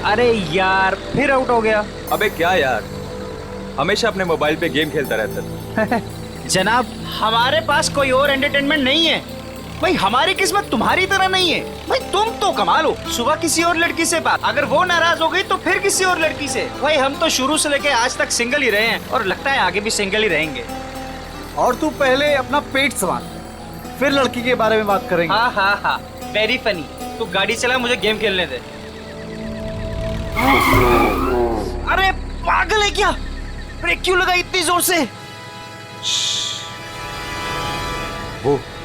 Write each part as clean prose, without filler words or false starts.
अरे यार फिर आउट हो गया। अबे क्या यार, हमेशा अपने मोबाइल पे गेम खेलता रहता है। जनाब हमारे पास कोई और एंटरटेनमेंट नहीं है भाई, हमारी किस्मत तुम्हारी तरह नहीं है भाई। तुम तो कमाल हो, सुबह किसी और लड़की से बात, अगर वो नाराज हो गई तो फिर किसी और लड़की से। भाई हम तो शुरू से लेके आज तक सिंगल ही रहे हैं और लगता है आगे भी सिंगल ही रहेंगे। और तू पहले अपना पेट संभाल, फिर लड़की के बारे में बात करेंगे। हाँ हाँ हाँ, वेरी फनी। तू गाड़ी चला, मुझे गेम खेलने दे। अरे पागल है क्या, ब्रेक क्यों लगा इतनी जोर से?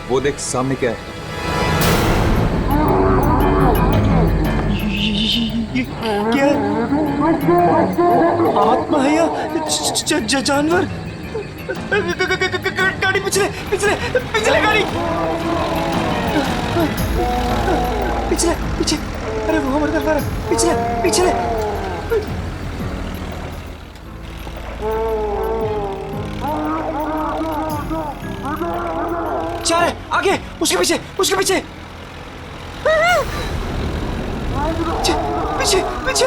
वो देख सामने क्या है। क्या आत्मा है या जानवर? गाड़ी पिछले पिछले पिछले गाड़ी पिछले पीछे। अरे वो हमारे तरफ आ रहा है, पिछले पिछले। जा रहे आगे, उसके पीछे उसके पीछे पीछे पीछे।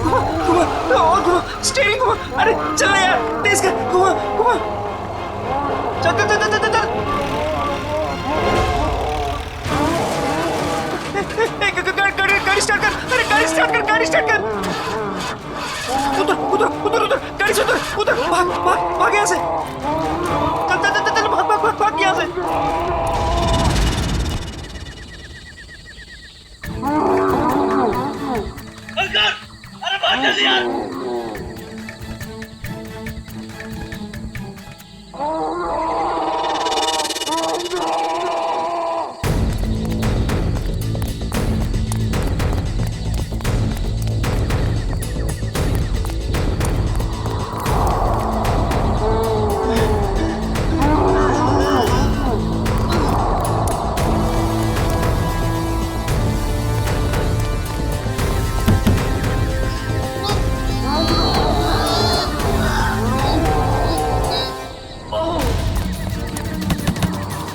घुमा और घुमा, स्टीयरिंग घुमा। अरे चल यार, तेज कर, घुमा घुमा। चल चल चल चल चल। गाड़ी स्टार्ट कर, अरे गाड़ी स्टार्ट कर, गाड़ी स्टार्ट कर। उधर उधर उधर उधर, गाड़ी से उधर उधर, भाग भाग भाग यहाँ से। चल चल चल चल, भाग भाग भाग भाग यहाँ से। अरे भाग जल्दी यार।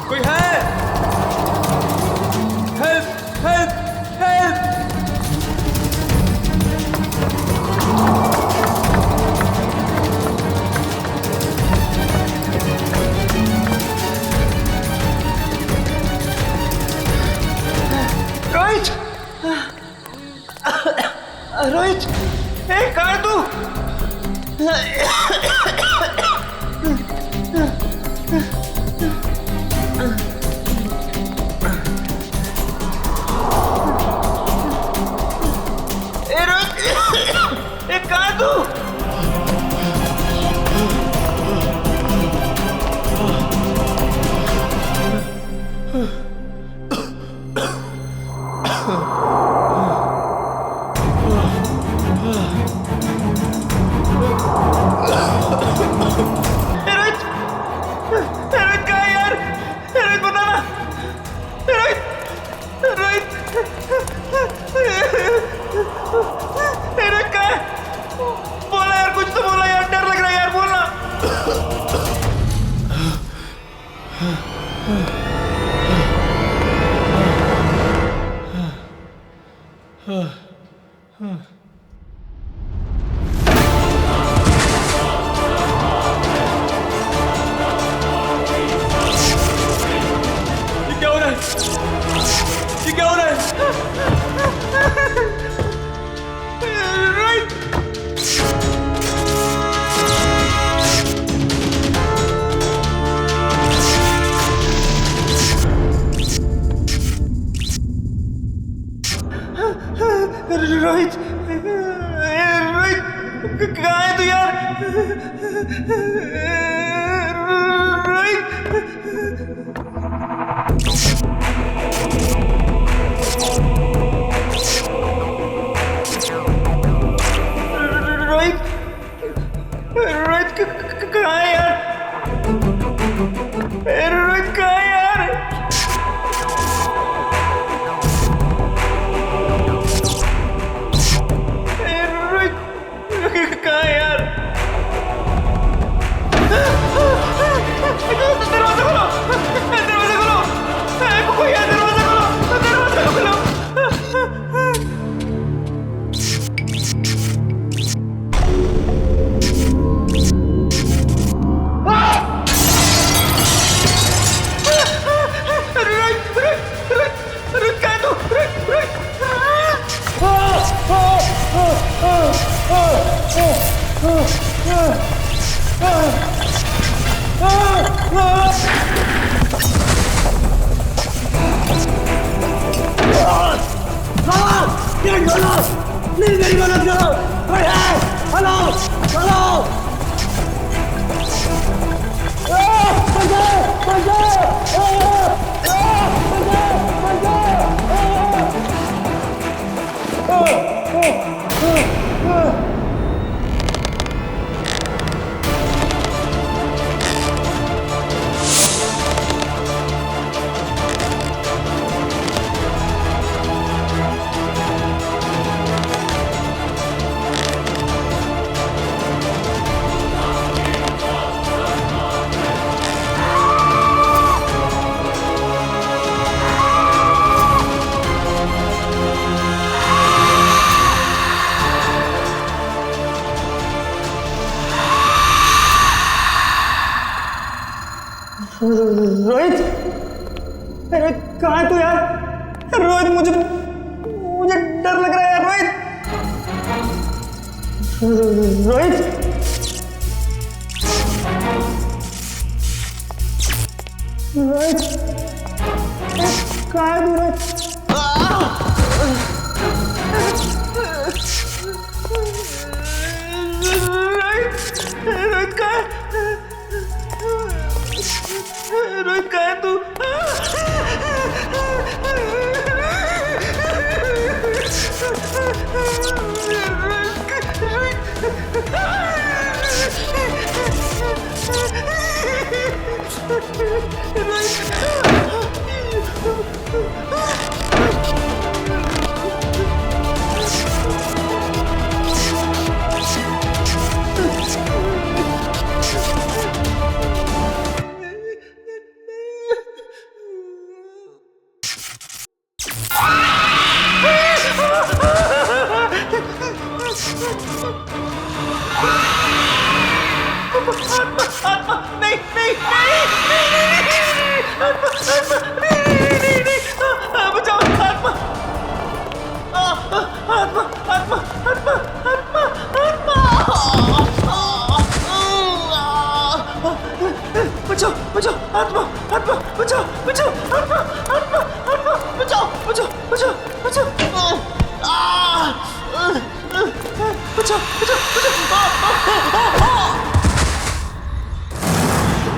कोई है? Help help help. Rohit, Rohit, ए कहाँ तू? ए रोहित, ए कहाँ तू? बोला यार, कुछ तो बोला यार, डर लग रहा है यार, बोलना। ये क्या हो रहा है? ये क्या हो रहा है? रोहित, रोहित कहाँ है तू यार? रोहित, रोहित, रोहित कहाँ है यार? रोहित कहाँ है यार? कहाँ है यार? दरवाजा खोलो, दरवाजा खोलो। प्लीज मेरी मदद करो, कोई है? हेलो हेलो, रोहित, रोहित कहाँ है तू यार? रोहित मुझे डर लग रहा है यार। रोहित रोहित रोहित कहाँ है तू? रोहित रोहित कहाँ है? रोहित कहाँ है तू?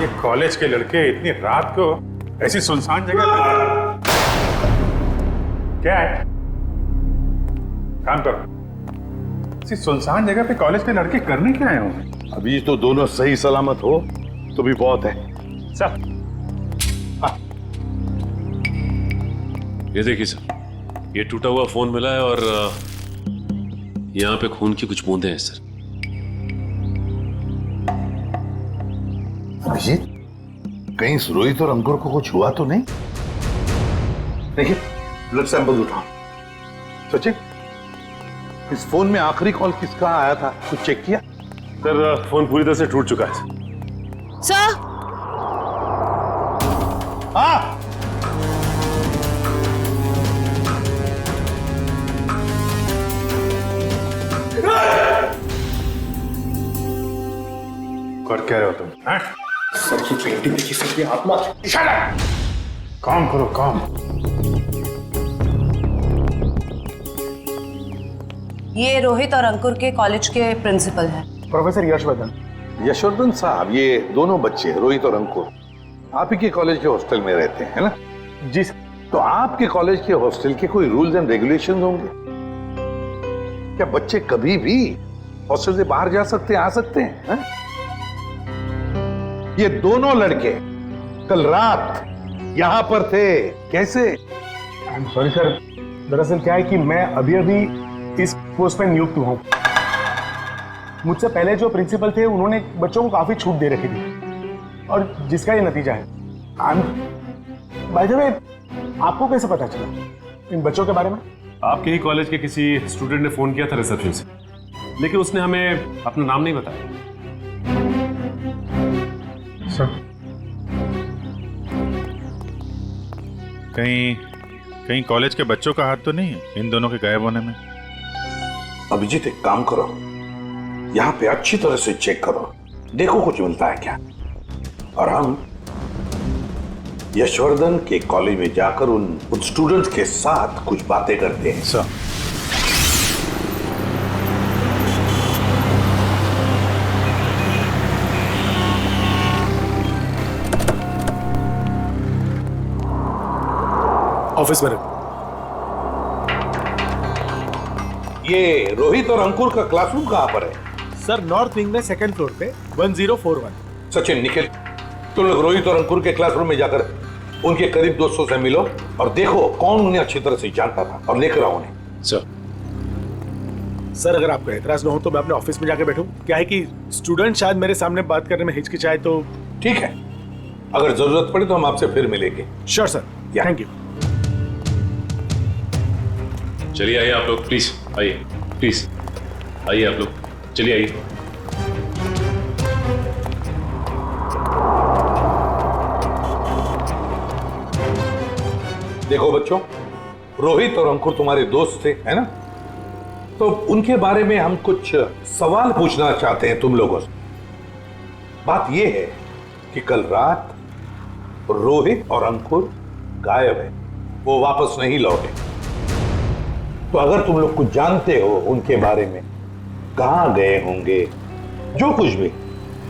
ये कॉलेज के लड़के इतनी रात को ऐसी सुनसान जगह पर क्या है? काम करो। ऐसी सुनसान जगह पे कॉलेज के लड़के करने क्या आए होंगे? अभी तो दोनों सही सलामत हो तो भी बहुत है। सर ये देखिए सर, ये टूटा हुआ फोन मिला है और यहाँ पे खून की कुछ बूंदें हैं सर। अभिजीत, कहीं रोहित और अंकुर को कुछ हुआ तो नहीं? देखिए, ब्लड सैंपल उठाओ। सचिन, इस फोन में आखिरी कॉल किसका आया था, कुछ चेक किया? सर फोन पूरी तरह से टूट चुका है सर। हाँ, कर क्या रहे हो तुम? सर की पेंटिंग देखी, सर की आत्मा। काम करो काम। ये रोहित और अंकुर के कॉलेज के प्रिंसिपल हैं। प्रोफेसर यशवर्धन। यशवर्धन साहब, ये दोनों बच्चे रोहित और अंकुर आप ही के कॉलेज के हॉस्टल में रहते हैं, है ना? जी सर। तो आपके कॉलेज के हॉस्टल के कोई रूल्स एंड रेगुलेशंस होंगे क्या? बच्चे कभी भी हॉस्टल से बाहर जा सकते हैं, आ सकते हैं, है? ये दोनों लड़के कल रात यहां पर थे, कैसे? सॉरी सर, दरअसल क्या है कि मैं अभी इस पोस्ट पर नियुक्त हुआ हूँ। मुझसे पहले जो प्रिंसिपल थे उन्होंने बच्चों को काफी छूट दे रखी थी और जिसका ये नतीजा है। बाय द वे, आपको कैसे पता चला इन बच्चों के बारे में? आपके ही कॉलेज के किसी स्टूडेंट ने फोन किया था रिसेप्शन से, लेकिन उसने हमें अपना नाम नहीं बताया। सर, कहीं कॉलेज के बच्चों का हाथ तो नहीं है इन दोनों के गायब होने में? अभिजीत, एक काम करो, यहाँ पे अच्छी तरह से चेक करो, देखो कुछ मिलता है क्या। और हम यशवर्धन के कॉलेज में जाकर उन स्टूडेंट्स के साथ कुछ बातें करते हैं। सर ऑफिस में रख। ये रोहित और अंकुर का क्लासरूम कहाँ पर है? सर नॉर्थ विंग में सेकंड फ्लोर पे 1041। सचिन, निखिल, तुम लोग रोहित और अंकुर के क्लासरूम में जाकर उनके करीब दोस्तों से मिलो और देखो कौन उन्हें अच्छी तरह से जानता था और लेकर आओ उन्हें। सर अगर आपको एतराज न हो तो मैं अपने ऑफिस में जाके बैठूं। क्या है कि स्टूडेंट शायद मेरे सामने बात करने में हिचकिचाए तो। ठीक है, अगर जरूरत पड़े तो हम आपसे फिर मिलेंगे। Sure sir, thank you. चलिए आइए आप लोग, प्लीज आइए, प्लीज आइए आप लोग, चलिए आइए। देखो बच्चों, रोहित और अंकुर तुम्हारे दोस्त थे, है ना? तो उनके बारे में हम कुछ सवाल पूछना चाहते हैं तुम लोगों से। बात यह है कि कल रात रोहित और अंकुर गायब है, वो वापस नहीं लौटे। तो अगर तुम लोग कुछ जानते हो उनके बारे में, कहां गए होंगे, जो कुछ भी,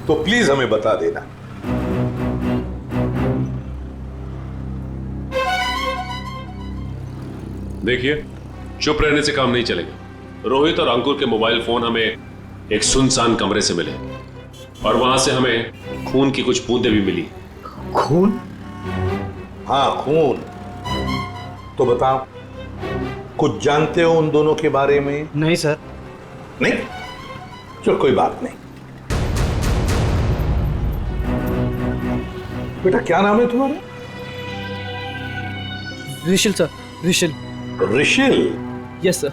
तो प्लीज हमें बता देना। देखिए, चुप रहने से काम नहीं चलेगा। रोहित और अंकुर के मोबाइल फोन हमें एक सुनसान कमरे से मिले और वहां से हमें खून की कुछ बूंदें भी मिली। खून? हाँ, खून। तो बताओ, कुछ जानते हो उन दोनों के बारे में? नहीं सर। नहीं? चलो कोई बात नहीं। बेटा क्या नाम है तुम्हारा? Rishil sir, Rishil. Rishil? Yes sir.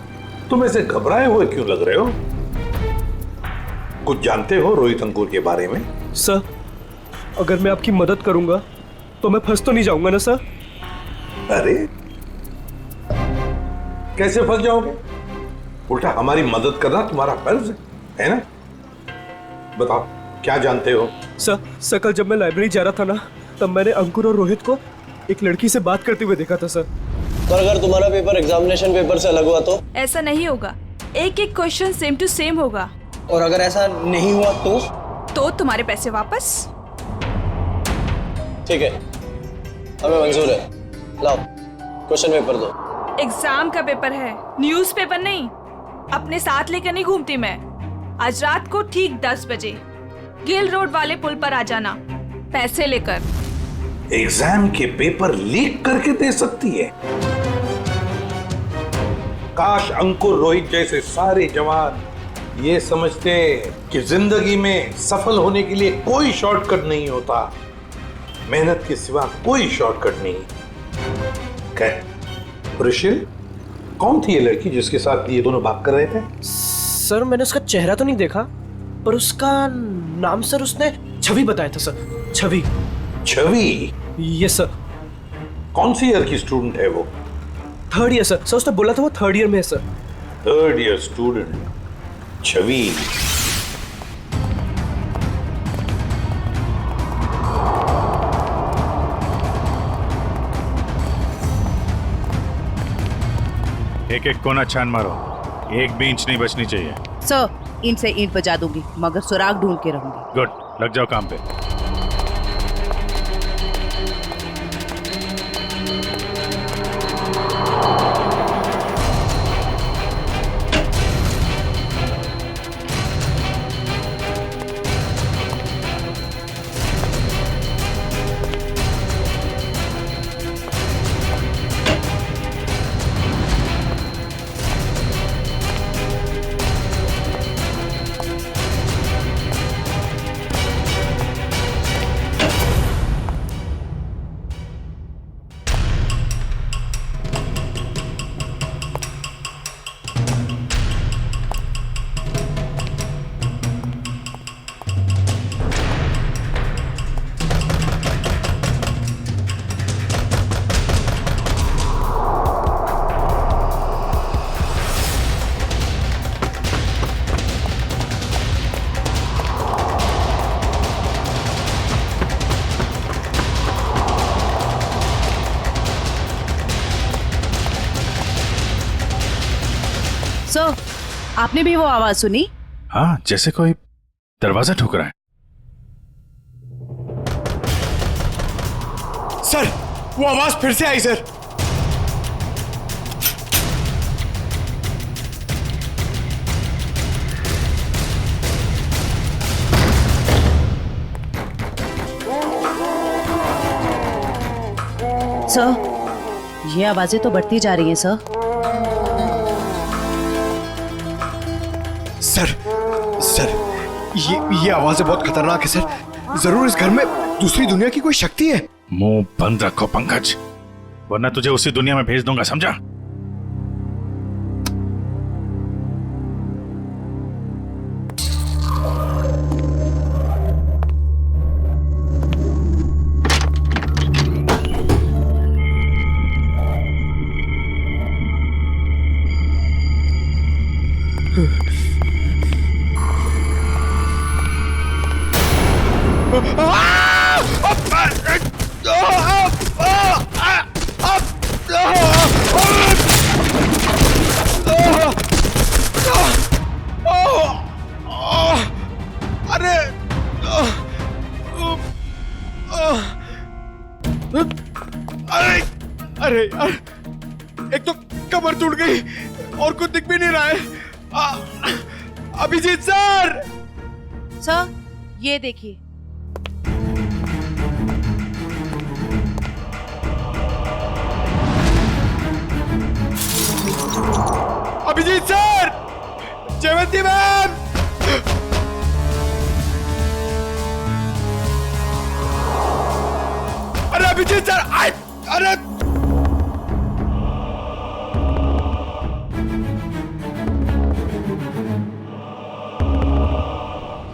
तुम ऐसे घबराए हुए क्यों लग रहे हो? कुछ जानते हो रोहित अंकुर के बारे में? सर, अगर मैं आपकी मदद करूंगा तो मैं फंस तो नहीं जाऊंगा ना सर? अरे कैसे फंस जाओगे? उल्टा हमारी मदद करना तुम्हारा फर्ज है ना? बताओ क्या जानते हो? सर कल जब मैं लाइब्रेरी जा रहा था ना, तब मैंने अंकुर और रोहित को एक लड़की से बात करते हुए देखा था सर। पर अगर तुम्हारा पेपर एग्जामिनेशन पेपर से अलग हुआ तो? ऐसा नहीं होगा, एक एक क्वेश्चन सेम टू सेम होगा। और अगर ऐसा नहीं हुआ तो तुम्हारे पैसे वापस। ठीक है, हमें मंजूर है। लाओ क्वेश्चन पेपर दो। एग्जाम का पेपर है, न्यूज़पेपर नहीं। अपने साथ लेकर नहीं घूमती मैं। आज रात को ठीक 10 बजे गिल रोड वाले पुल पर आ जाना, पैसे लेकर। एग्जाम के पेपर लीक करके दे सकती है? काश अंकुर रोहित जैसे सारे जवान ये समझते कि जिंदगी में सफल होने के लिए कोई शॉर्टकट नहीं होता, मेहनत के सिवा कोई शॉर्टकट नहीं। ऋषिल, कौन थी ये लड़की जिसके साथ ये दोनों बात कर रहे थे? सर मैंने उसका चेहरा तो नहीं देखा, पर उसका नाम सर उसने छवि बताया था sir. Chhavi. Chhavi? Yes sir. कौन सी ईयर की स्टूडेंट है वो? 3rd year sir. सर उसने बोला था वो 3rd ईयर में है सर। 3rd ईयर स्टूडेंट छवि। एक एक कोना छान मारो, एक भी इंच नहीं बचनी चाहिए। सर ईंट से ईंट बजा दूंगी, मगर सुराग ढूंढ के रहूंगी। गुड, लग जाओ काम पे। सर आपने भी वो आवाज सुनी? हाँ, जैसे कोई दरवाजा ठोक रहा है। सर वो आवाज फिर से आई सर। सर, ये आवाजें तो बढ़ती जा रही हैं सर। सर, ये आवाजें बहुत खतरनाक है सर। जरूर इस घर में दूसरी दुनिया की कोई शक्ति है। मुंह बंद रखो पंकज, वरना तुझे उसी दुनिया में भेज दूंगा, समझा? अरे यार, एक तो कमर टूट गई और कुछ दिख भी नहीं रहा है। अभिजीत सर! सर, ये देखिए। अभिजीत सर! जयवंती मैम! अरे अभिजीत सर! अरे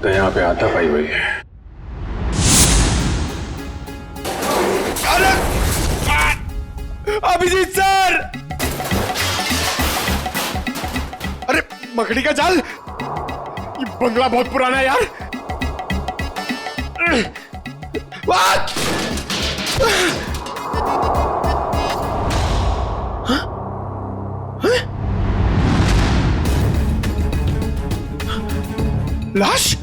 तो यहाँ पे आता पाई हुई है। अरे अभिजीत सर! अरे मकड़ी का जाल! ये बंगला बहुत पुराना है यार। What? लाश?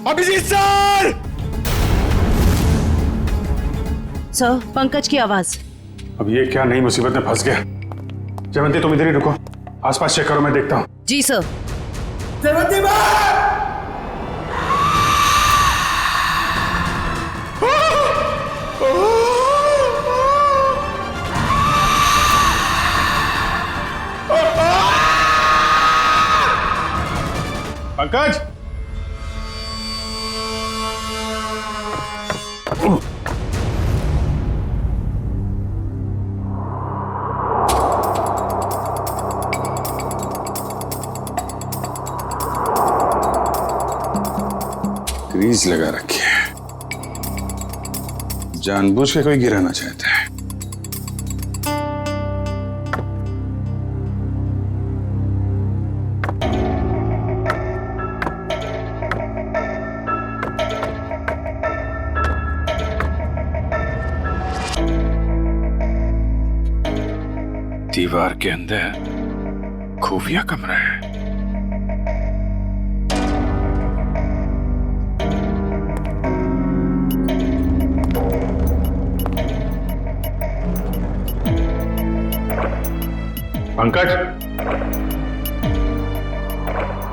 अभिजीत सर! सर, पंकज की आवाज। अब ये क्या नई मुसीबत में फंस गया। जयवंती तुम इधर ही रुको, आसपास चेक करो, मैं देखता हूँ। जी sir. Jayvanti ma'am! Pankaj! Grease लगा रखी है, जानबूझ के कोई गिराना चाहता है। दीवार के अंदर खुफिया कमरा है। पंकज!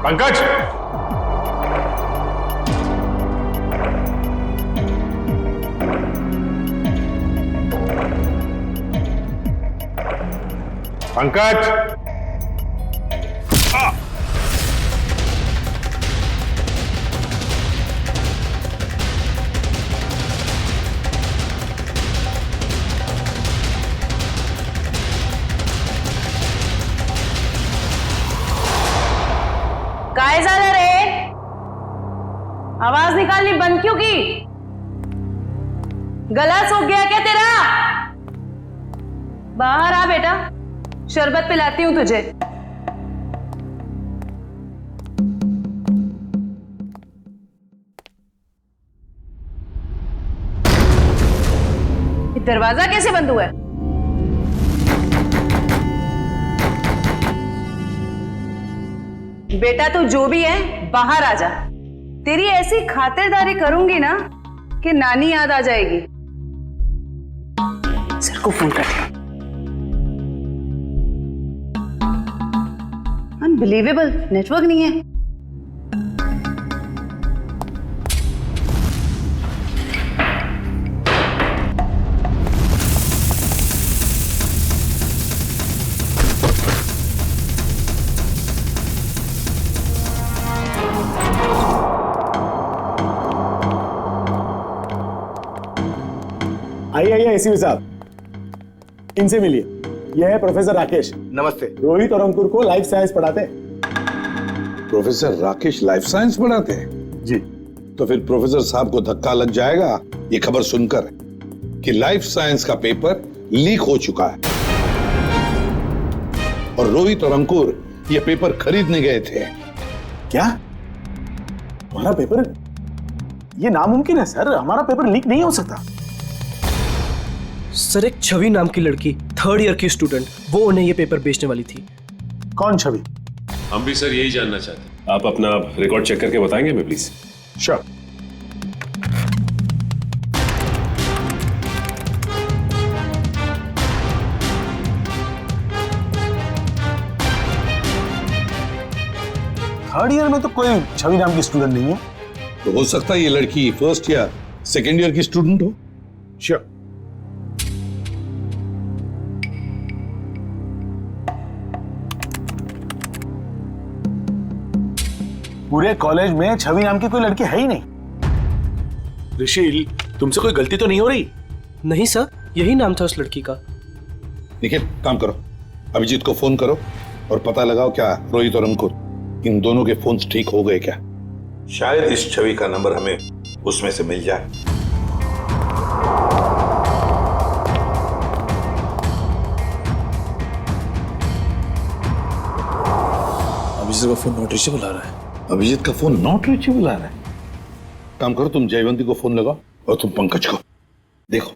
पंकज! पंकज! काय झालं रे? आवाज निकालनी बंद क्यों की? गला सूख गया क्या तेरा? बाहर आ बेटा, शरबत पिलाती हूं तुझे। ये दरवाजा कैसे बंद हुआ है? बेटा तू जो भी है बाहर आ जा। तेरी ऐसी खातिरदारी करूंगी ना कि नानी याद आ जाएगी। सर को फोन कर दिया। अनबिलीवेबल, नेटवर्क नहीं है। आइए एसीपी साहब, इनसे मिलिए। यह है प्रोफेसर राकेश। नमस्ते। रोहित और अंकुर को लाइफ साइंस पढ़ाते हैं। प्रोफेसर राकेश लाइफ साइंस पढ़ाते हैं? जी। तो फिर प्रोफेसर साहब को धक्का लग जाएगा ये खबर सुनकर कि लाइफ साइंस का पेपर लीक हो चुका है, और रोहित और अंकुर ये पेपर खरीदने गए थे। क्या? हमारा पेपर? ये नामुमकिन है सर, हमारा पेपर लीक नहीं हो सकता। सर, एक छवि नाम की लड़की, 3rd ईयर की स्टूडेंट, वो उन्हें ये पेपर बेचने वाली थी। कौन छवि? हम भी सर यही जानना चाहते हैं। आप अपना रिकॉर्ड चेक करके बताएंगे हमें प्लीज? श्योर। थर्ड ईयर में तो कोई छवि नाम की स्टूडेंट नहीं है। तो हो सकता है ये लड़की 1st या 2nd ईयर की स्टूडेंट हो। श्योर। पूरे कॉलेज में छवि नाम की कोई लड़की है ही नहीं। ऋषि, तुमसे कोई गलती तो नहीं हो रही? नहीं सर, यही नाम था उस लड़की का। निखिल, काम करो, अभिजीत को फोन करो और पता लगाओ क्या रोहित और अंकुर इन दोनों के फोन्स ठीक हो गए क्या। शायद इस छवि का नंबर हमें उसमें से मिल जाए। अभिजीत का फोन नॉट रीचेबल आ रहा है। अभिजीत का फोन नॉट रीचेबल आ रहा है। काम करो, तुम जयवंती को फोन लगाओ और तुम पंकज को। देखो,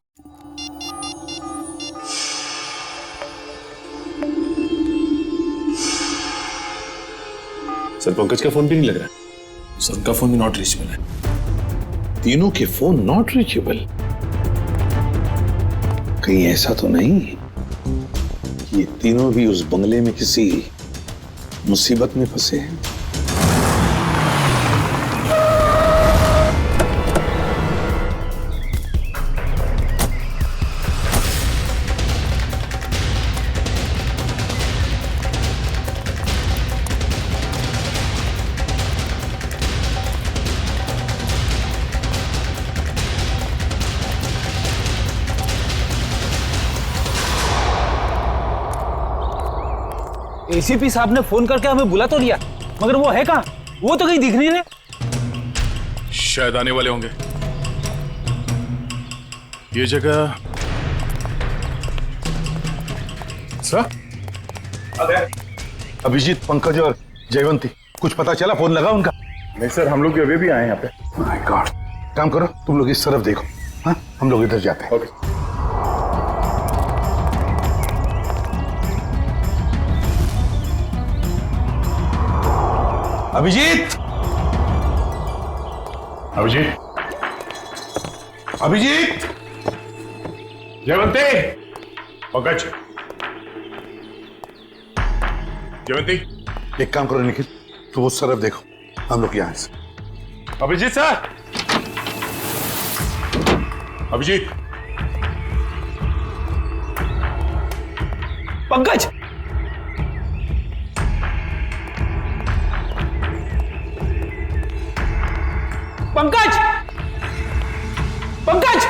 सर पंकज का फोन भी नहीं लग रहा। सर उनका फोन भी नॉट रीचेबल है। तीनों के फोन नॉट रीचेबल। कहीं ऐसा तो नहीं कि ये तीनों भी उस बंगले में किसी मुसीबत में फंसे हैं? एसीपी साहब ने फोन करके हमें बुला तो लिया, मगर वो है कहाँ? वो तो कहीं दिख नहीं रहे। शायद आने वाले होंगे। ये जगह सर? अभिजीत, पंकज और जयवंती, कुछ पता चला? फोन लगा उनका? नहीं सर, हम लोग अभी भी आए यहाँ पे। My God. काम करो, तुम लोग इस तरफ देखो, हाँ, हम लोग इधर जाते हैं। ओके। अभिजीत, अभिजीत, अभिजीत, जयवंती, पंकज, जयवंती। एक काम करो निखिल, तुम उस तरफ देखो, हम लोग यहाँ से। Abhijeet sir, Abhijeet, Pankaj, Pankaj, Pankaj,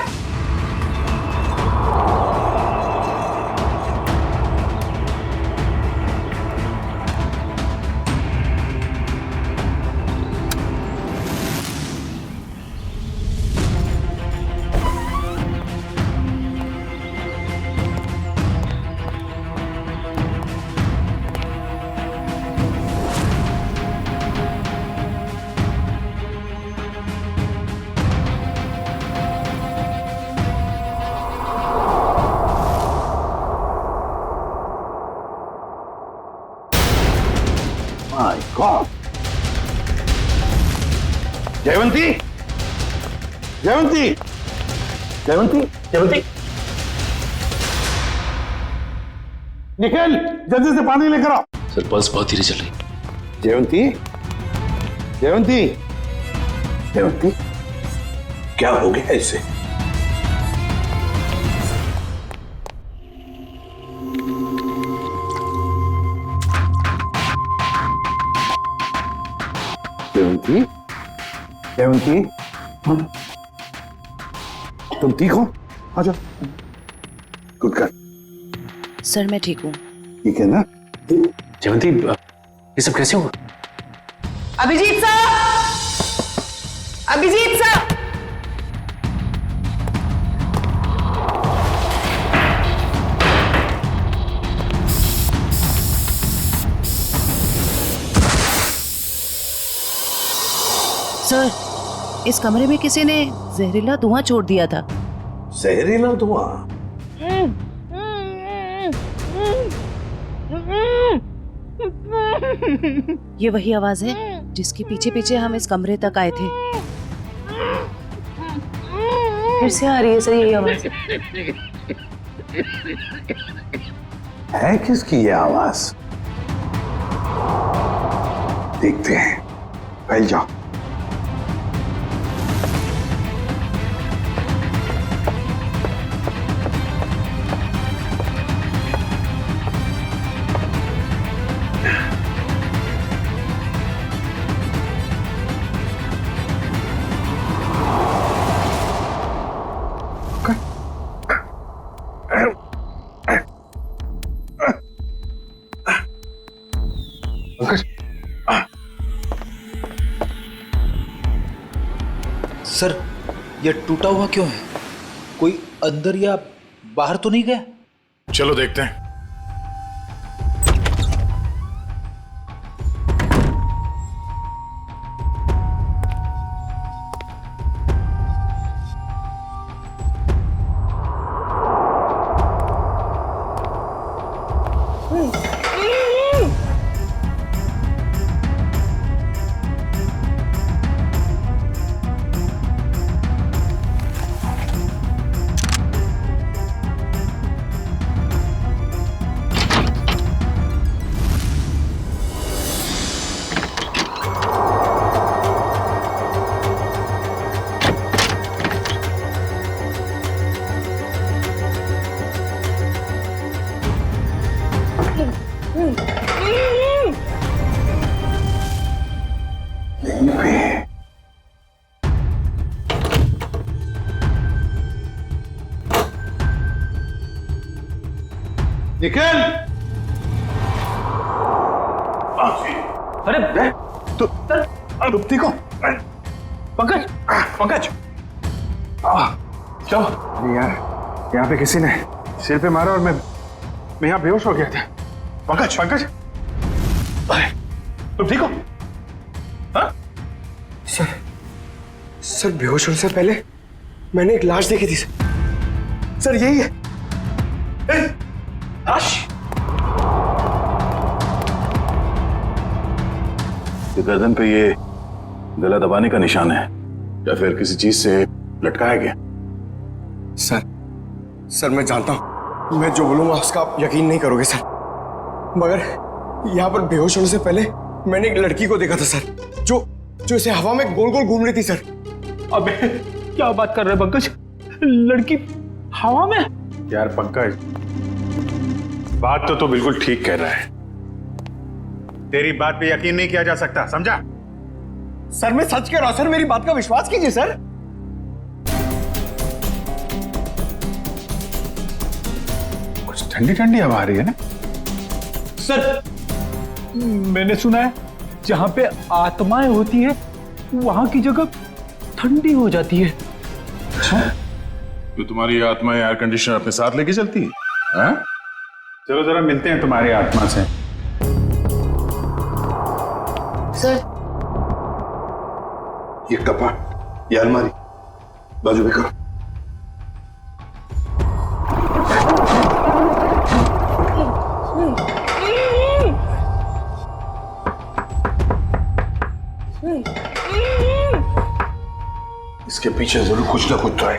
my god. Jayvanti, Jayvanti, Jayvanti, Jayvanti, Nikhil, जल्दी से पानी लेकर आओ। सर पल्स बहुत धीरे चल रही। जयवंती, जयवंती, जयवंती, क्या हो गया इसे? जयवंती, जयवंती, तुम ठीक हो? आ जाओ। Good girl. सर मैं ठीक हूँ। ठीक है ना? जयवंती, ये सब कैसे हुआ? Abhijeet sir, Abhijeet sir. Sir, इस कमरे में किसी ने जहरीला धुआं छोड़ दिया था। जहरीला धुआं? ये वही आवाज है जिसके पीछे पीछे हम इस कमरे तक आए थे। फिर से आ रही है सर यही आवाज। है किसकी ये आवाज? देखते हैं। फैल जाओ। सर, ये टूटा हुआ क्यों है? कोई अंदर या बाहर तो नहीं गया? चलो देखते हैं। निखिल! अरे तुम ठीक हो? पंकज, पंकज, चलो। यार, यहाँ पे किसी ने सिर पे मारा और मैं यहाँ बेहोश हो गया था। पंकज, पंकज, तुम ठीक हो? हाँ? सर बेहोश होने से पहले मैंने एक लाश देखी थी सर। यही है लाश? गर्दन पे ये गला दबाने का निशान है या फिर किसी चीज से लटकाया गया? सर मैं जानता हूं, मैं जो बोलूंगा उसका आप यकीन नहीं करोगे सर, मगर यहाँ पर बेहोश होने से पहले मैंने एक लड़की को देखा था सर, जो इसे हवा में गोल गोल घूम रही थी सर। अबे क्या बात कर रहे हैं पंकज? लड़की हवा में? यार पंकज, बात तो तू बिल्कुल ठीक कह रहा है। तेरी बात पे यकीन नहीं किया जा सकता, समझा? सर मैं सच कह रहा हूं सर, मेरी बात का विश्वास कीजिए सर। कुछ ठंडी ठंडी हवा आ रही है ना? सर, मैंने सुना है जहां पे आत्माएं होती है वहां की जगह ठंडी हो जाती है। अच्छा, तो तुम्हारी आत्मा एयर कंडीशनर अपने साथ लेके चलती है? हाँ? चलो जरा मिलते हैं तुम्हारी आत्मा से। सर, ये कपाट, ये अलमारी बाजू में करो। इसके पीछे जरूर कुछ ना कुछ तो है।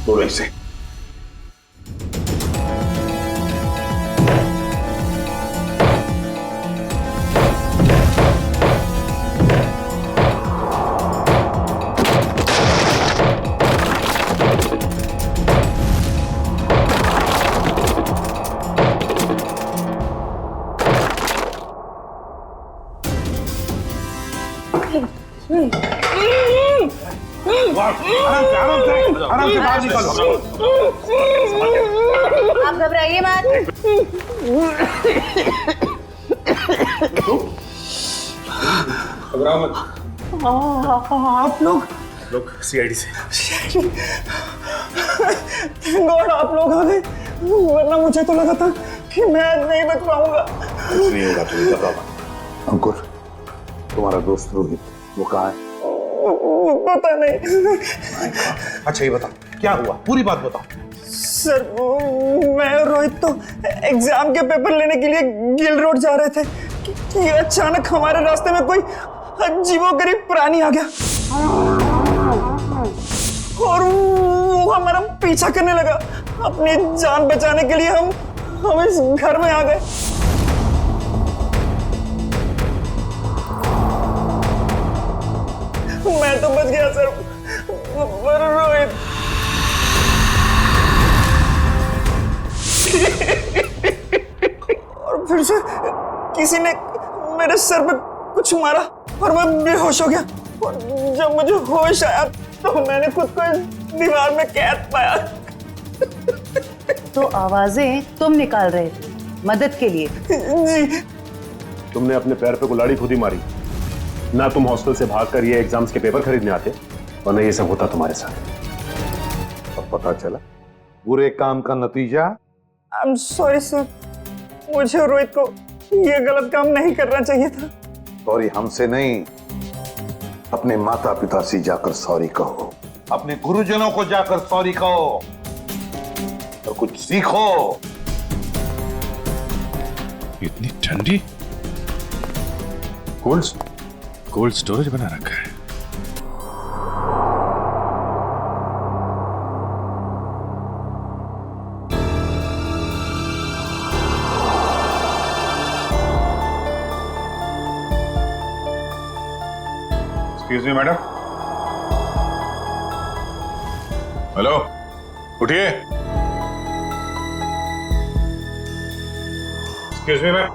बोलो इसे। आराम से, आराम से, आराम बाहर निकालो। आप घबराइए मत। घबराओ मत। आप लोग सीआईडी से। गॉड आप लोग आ गए, वरना मुझे तो लगा था कि मैं आज नहीं बच पाऊंगा। कुछ नहीं होगा, तुम्हें बताओ। अंकुर, तुम्हारा दोस्त रोहित वो कहाँ है? पता नहीं। अच्छा ये बताओ क्या हुआ, पूरी बात बताओ। सर मैं और रोहित तो एग्जाम के पेपर लेने के लिए गिल रोड जा रहे थे कि अचानक हमारे रास्ते में कोई अजीबोगरीब प्राणी आ गया और वो हमारा पीछा करने लगा। अपनी जान बचाने के लिए हम इस घर में आ गए। मैं तो बच गया सर, पर रोहित और फिर से किसी ने मेरे सर पे कुछ मारा और मैं बेहोश हो गया। और जब मुझे होश आया तो मैंने खुद को इस दीवार में कैद पाया। तो आवाजें तुम निकाल रहे थे मदद के लिए? जी। तुमने अपने पैर पे कुल्हाड़ी खुद ही मारी ना। तुम हॉस्टल से भागकर ये एग्जाम्स के पेपर खरीदने आते और न ये सब होता तुम्हारे साथ। अब पता चला बुरे काम का नतीजा। आई एम सॉरी सर, मुझे और रोहित को ये गलत काम नहीं करना चाहिए था। सॉरी हमसे नहीं, अपने माता पिता से जाकर सॉरी कहो, अपने गुरुजनों को जाकर सॉरी कहो और कुछ सीखो। इतनी ठंडी कोल्ड स्टोरेज बना रखा है। Excuse me madam. हेलो, उठिए। Excuse me ma'am.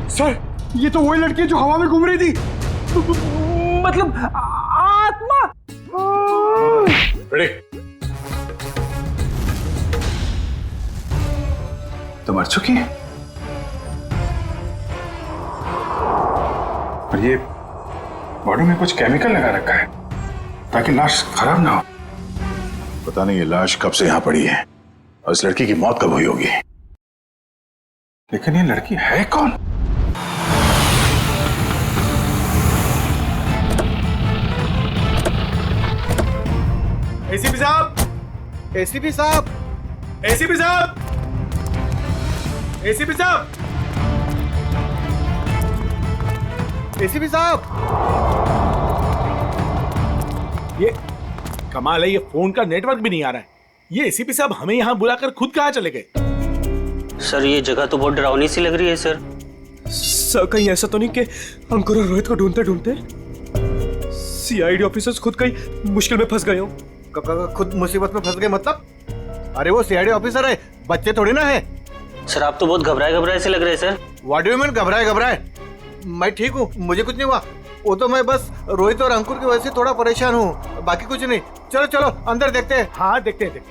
सर ये तो वही लड़की है जो हवा में घूम रही थी। मतलब आत्मा। रेडी? तो मर चुकी है और ये बॉडी में कुछ केमिकल लगा रखा है ताकि लाश खराब ना हो। पता नहीं ये लाश कब से यहां पड़ी है और इस लड़की की मौत कब हुई होगी। लेकिन ये लड़की है कौन? एसीपी साहब, एसीपी साहब, एसीपी साहब, एसीपी साहब, एसीपी साहब। ये कमाल है, ये फोन का नेटवर्क भी नहीं आ रहा है। ये एसीपी साहब हमें यहाँ बुलाकर खुद कहाँ चले गए? सर ये जगह तो बहुत डरावनी सी लग रही है सर। सर कहीं ऐसा तो नहीं कि अंकुर और रोहित को ढूंढते ढूंढते सीआईडी ऑफिसर्स खुद कहीं मुश्किल में फंस गए हो? खुद मुसीबत में फंस गए मतलब? अरे वो सीआईडी ऑफिसर है, बच्चे थोड़ी ना है। सर आप तो बहुत घबराए से लग रहे हैं sir. What do you mean घबराए? मैं ठीक हूँ, मुझे कुछ नहीं हुआ। वो तो मैं बस रोहित और अंकुर की वजह से थोड़ा परेशान हूँ, बाकी कुछ नहीं। चलो चलो अंदर देखते हैं। हाँ देखते हैं।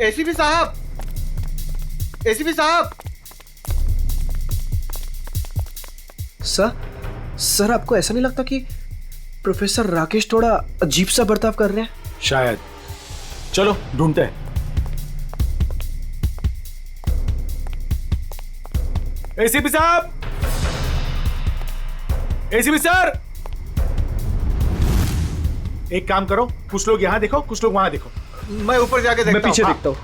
एसीपी साहब, एसीपी साहब। सर आपको ऐसा नहीं लगता कि प्रोफेसर राकेश थोड़ा अजीब सा बर्ताव कर रहे हैं? शायद। चलो ढूंढते हैं। एसीपी साहब, एसीपी सर, एक काम करो, कुछ लोग यहां देखो, कुछ लोग वहां देखो। मैं ऊपर जाके देखता हूं। मैं पीछे हाँ। देखता हूँ।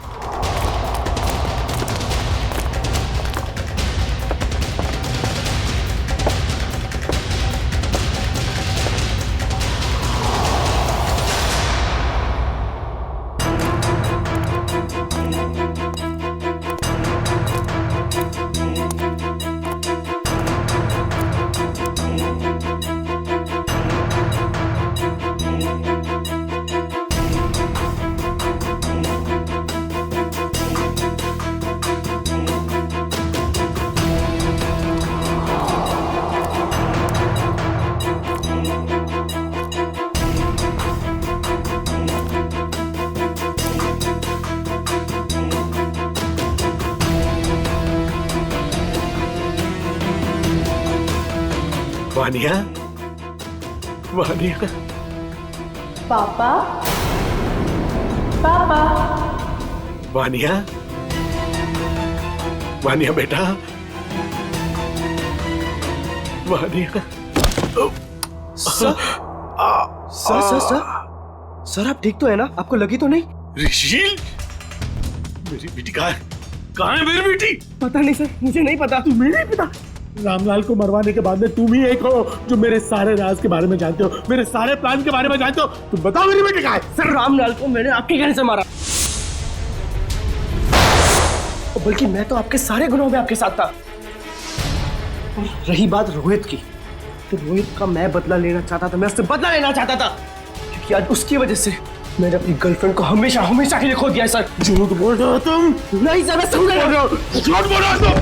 वानिया, वानिया। पापा, पापा, वानिया, वानिया बेटा, वानिया। सर, सर आप ठीक तो है ना? आपको लगी तो नहीं? ऋषिल, मेरी बेटी कहाँ है मेरी बेटी? पता नहीं सर, मुझे नहीं पता। तुम्हें नहीं पता? रामलाल को मरवाने के बाद में तुम ही एक हो जो मेरे सारे राज के बारे में जानते हो, मेरे सारे प्लान के बारे में जानते हो। तुम बताओ मेरी बेटी कहाँ है? सर रामलाल को मैंने आपके कहने से मारा, बल्कि मैं तो आपके सारे गुनाहों में आपके साथ था। और रही बात रोहित की, तो रोहित का मैं बदला लेना चाहता था, मैं उससे बदला लेना चाहता था, क्योंकि आज उसकी वजह से मैंने अपनी गर्लफ्रेंड को हमेशा हमेशा के लिए खो दिया है सर। झूठ बोल रहे हो तुम? नहीं सर, मैं समझ रहा हूँ। झूठ बोल रहे हो तुम?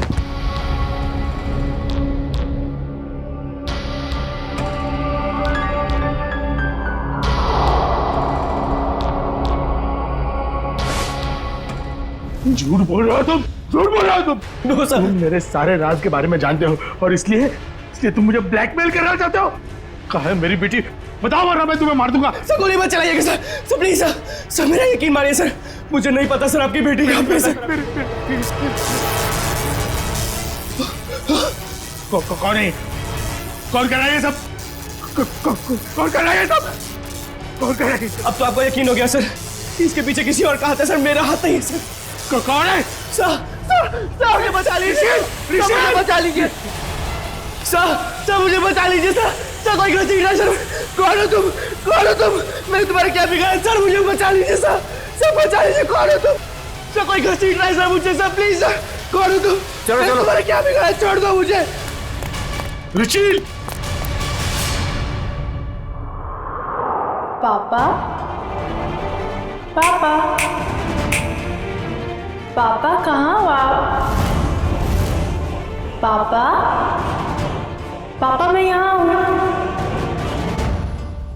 झूठ बोल रहे हो तुम? झूठ बोल रहे हो तुम? नो सर, तुम मेरे सारे राज के बारे में जानते हो और इसलिए तुम मुझे ब्लैकमेल करना चाहते हो। कहाँ है मेरी बेटी? बताओ वरना मैं तुम्हें मार दूंगा। सर गोली मत चलाइएगा sir, sir please sir, sir मेरा यकीन मानिए सर, मुझे नहीं पता सर आपकी बेटी कहाँ पे सर। कौन है? कौन कर रहा है ये सब? कौन कर रहा है ये सब? कौन कर रहा है? अब तो आपको यकीन हो गया सर, इसके पीछे किसी और का हाथ है सर, मेरा हाथ नहीं है सर। कौन है? सर मुझे बचा लीजिए, मुझे बचा लीजिए सर, मुझे बचा लीजिए सर, कोई गलती नहीं सर। कौन हो तुम? कौन हो तुम? मैंने तुम्हारा क्या बिगाड़ा सर? मुझे बचा लीजिए सर, बचा लीजिए। कौन हो तुम? सर कोई गलती नहीं सर मुझे सर, प्लीज सर। कौन हो तुम? चलो तुम्हारा क्या बिगाड़ा? छोड़ दो मुझे। रुचिल! पापा, पापा, पापा कहाँ हो आप? पापा, पापा मैं यहाँ हूँ।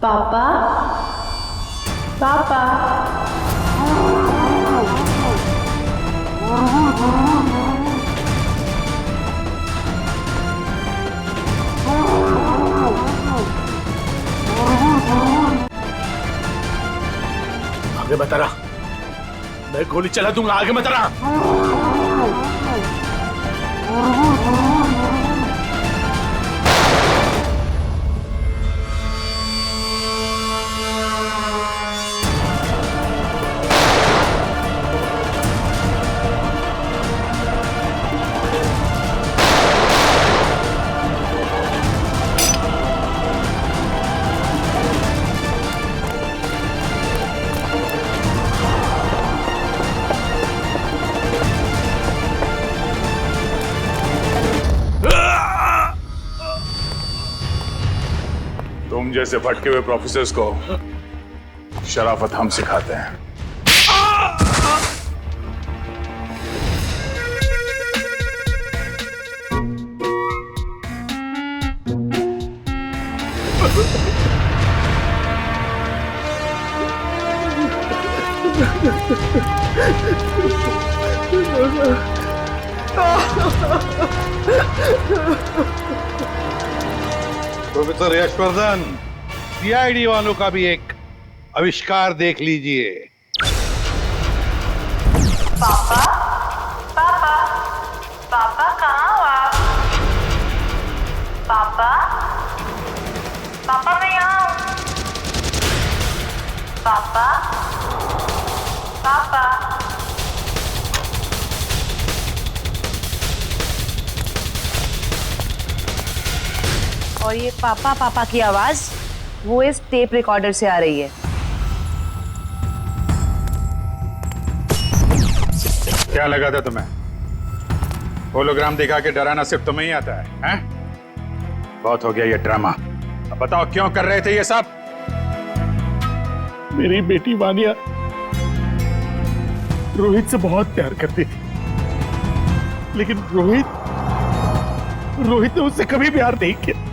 पापा, पापा, आगे मत रहा, मैं गोली चला दूंगा। आगे मत रहा। तुम जैसे भटके हुए प्रोफेसर्स को शराफत हम सिखाते हैं। प्रोफेसर यशवर्धन, सीआईडी वालों का भी एक आविष्कार देख लीजिए। पापा, पापा, पापा कहाँ हो आप? पापा, पापा मैं यहाँ हूँ। पापा, पापा, और ये पापा पापा की आवाज वो इस टेप रिकॉर्डर से आ रही है। क्या लगा था तुम्हें? होलोग्राम दिखा के डराना सिर्फ तुम्हें ही आता है, हैं? बहुत हो गया ये ड्रामा। अब बताओ क्यों कर रहे थे ये सब? मेरी बेटी वानिया रोहित से बहुत प्यार करती थी, लेकिन रोहित ने उससे कभी प्यार नहीं किया।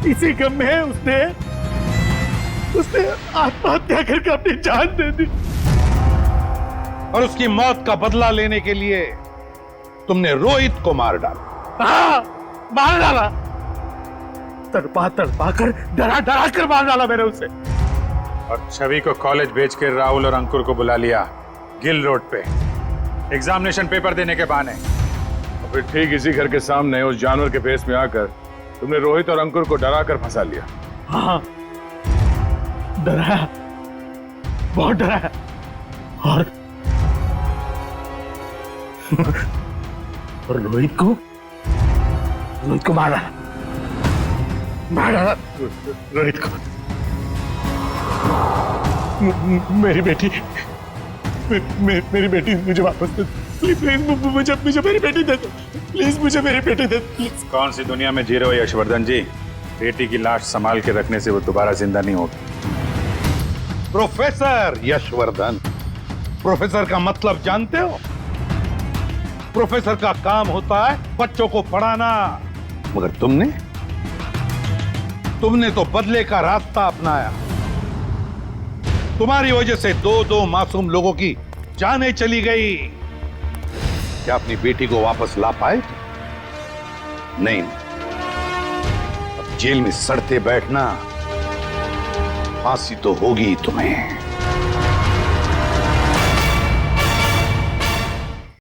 इसी गम में उसने आत्महत्या करके अपनी जान दे दी। और उसकी मौत का बदला लेने के लिए तुमने रोहित को मार डाला। हाँ, मार डाला। तड़पा तड़पा कर डरा डरा कर मार डाला मैंने उसे। और छवि को कॉलेज भेज के राहुल और अंकुर को बुला लिया गिल रोड पे एग्जामिनेशन पेपर देने के बहाने। और फिर ठीक इसी घर के सामने उस जानवर के फेस में आकर तुमने रोहित और अंकुर को डरा कर फंसा लिया। हाँ, डराया, बहुत डराया। और रोहित को मार डाला रोहित को। मेरी बेटी मेरी बेटी मुझे वापस दे, प्लीज प्लीज मुझे मेरी बेटी दे दो, प्लीज मुझे मेरी बेटी दे दो प्लीज। कौन सी दुनिया में जी रहे हो यशवर्धन जी? बेटी की लाश संभाल के रखने से वो दोबारा जिंदा नहीं होगी। प्रोफेसर यशवर्धन, प्रोफेसर का मतलब जानते हो? प्रोफेसर का काम होता है बच्चों को पढ़ाना, मगर तुमने तो बदले का रास्ता अपनाया। तुम्हारी वजह से दो मासूम लोगों की जानें चली गई। क्या अपनी बेटी को वापस ला पाए? नहीं, अब जेल में सड़ते बैठना, फांसी तो होगी तुम्हें।